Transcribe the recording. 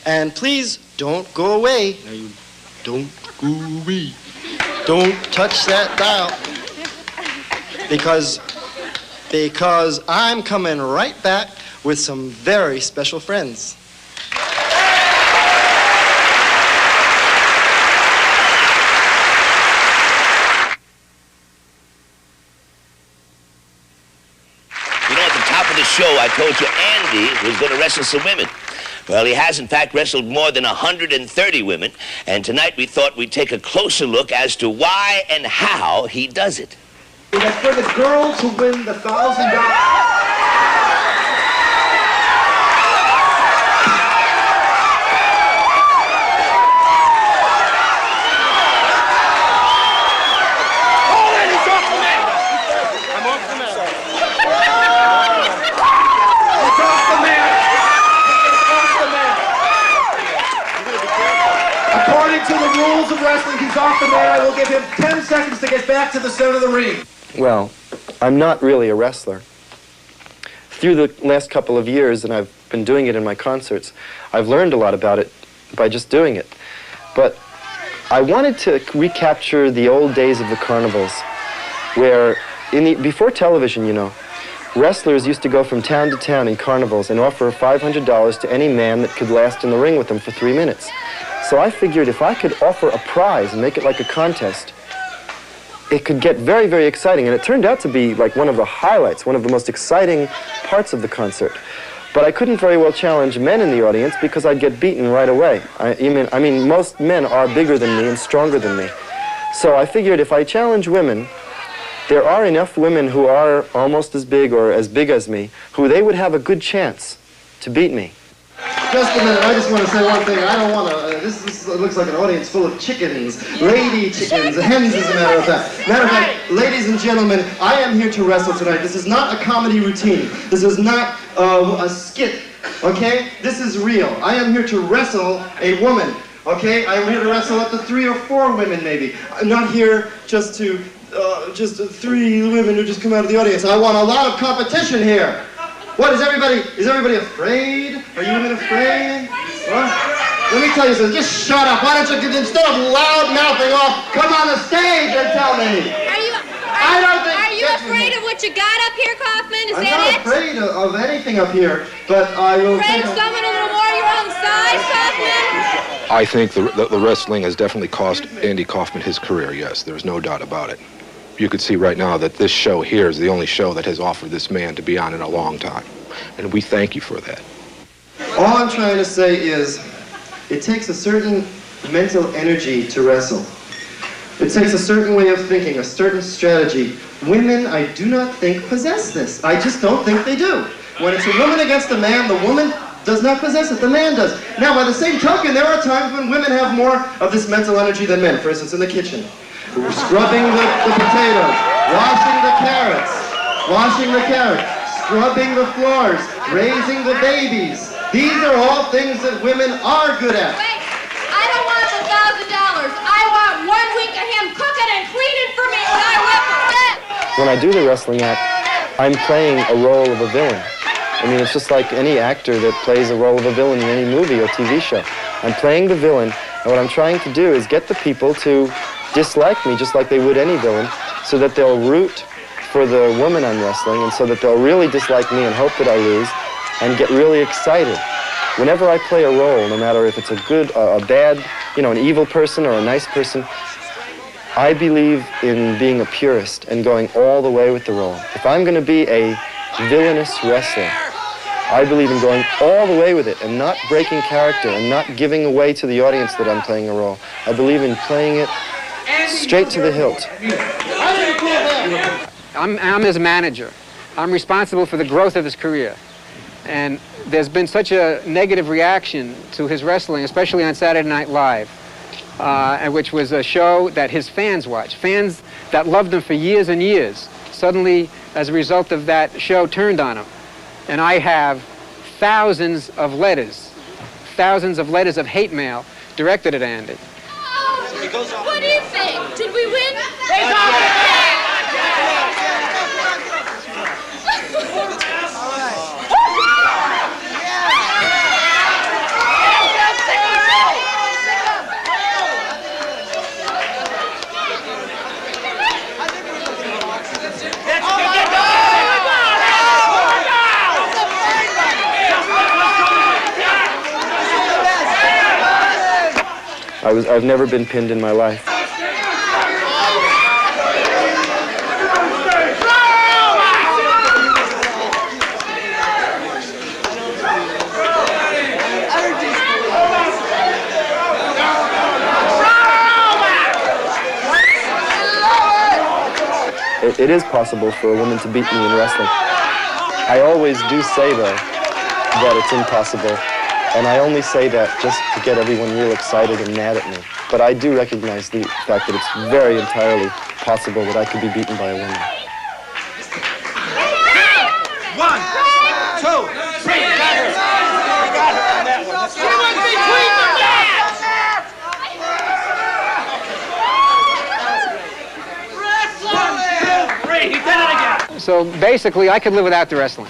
And please don't go away. Now you don't go away. Don't touch that dial. Because I'm coming right back with some very special friends. The show, I told you Andy was going to wrestle some women. Well, he has, in fact, wrestled more than 130 women, and tonight we thought we'd take a closer look as to why and how he does it. It's for the girl to win the $1,000. To the rules of wrestling, he's off the mat. I will give him 10 seconds to get back to the center of the ring. Well, I'm not really a wrestler. Through the last couple of years, and I've been doing it in my concerts, I've learned a lot about it by just doing it. But I wanted to recapture the old days of the carnivals, where before television, you know, wrestlers used to go from town to town in carnivals and offer $500 to any man that could last in the ring with them for 3 minutes. So I figured if I could offer a prize and make it like a contest, it could get very, very exciting. And it turned out to be like one of the highlights, one of the most exciting parts of the concert. But I couldn't very well challenge men in the audience because I'd get beaten right away. I mean, most men are bigger than me and stronger than me. So I figured if I challenge women, there are enough women who are almost as big or as big as me, who they would have a good chance to beat me. Just a minute, I just want to say one thing. I don't want to, this looks like an audience full of chickens, lady chickens, hens as a matter of fact. Matter of fact, ladies and gentlemen, I am here to wrestle tonight. This is not a comedy routine. This is not a skit, okay? This is real. I am here to wrestle a woman, okay? I am here to wrestle up to 3 or 4 women maybe. I'm not here just 3 women who just come out of the audience. I want a lot of competition here. What, is everybody afraid? Are you women afraid? What? Let me tell you something, just shut up. Why don't you, instead of loud mouthing off, come on the stage and tell me. Are you afraid of what you got up here, Kaufman? Is that it? I'm not afraid of anything up here, but I will... Afraid of someone a little more your own size, Kaufman? I think the wrestling has definitely cost Andy Kaufman his career, yes. There's no doubt about it. You could see right now that this show here is the only show that has offered this man to be on in a long time. And we thank you for that. All I'm trying to say is, it takes a certain mental energy to wrestle. It takes a certain way of thinking, a certain strategy. Women, I do not think, possess this. I just don't think they do. When it's a woman against a man, the woman does not possess it, the man does. Now, by the same token, there are times when women have more of this mental energy than men. For instance, in the kitchen. Scrubbing the potatoes, washing the carrots, scrubbing the floors, raising the babies. These are all things that women are good at. Wait, I don't want the $1,000. I want 1 week of him cooking and cleaning for me when I whip. When I do the wrestling act, I'm playing a role of a villain. I mean, it's just like any actor that plays a role of a villain in any movie or TV show. I'm playing the villain, and what I'm trying to do is get the people to dislike me just like they would any villain, so that they'll root for the woman I'm wrestling, and so that they'll really dislike me and hope that I lose, and get really excited. Whenever I play a role, no matter if it's a good, a bad, you know, an evil person or a nice person, I believe in being a purist and going all the way with the role. If I'm going to be a villainous wrestler, I believe in going all the way with it and not breaking character and not giving away to the audience that I'm playing a role. I believe in playing it straight to the hilt. I'm his manager. I'm responsible for the growth of his career. And there's been such a negative reaction to his wrestling, especially on Saturday Night Live, which was a show that his fans watched. Fans that loved him for years and years, suddenly, as a result of that show, turned on him. And I have thousands of letters of hate mail directed at Andy. What do you think? Did we win? I've never been pinned in my life. It is possible for a woman to beat me in wrestling. I always do say, though, that it's impossible. And I only say that just to get everyone real excited and mad at me. But I do recognize the fact that it's very entirely possible that I could be beaten by a woman. 1, 2, 3, got her. You got her on that one. She was between the mats! Wrestling! 1, 2, 3, he did it again! So basically, I could live without the wrestling.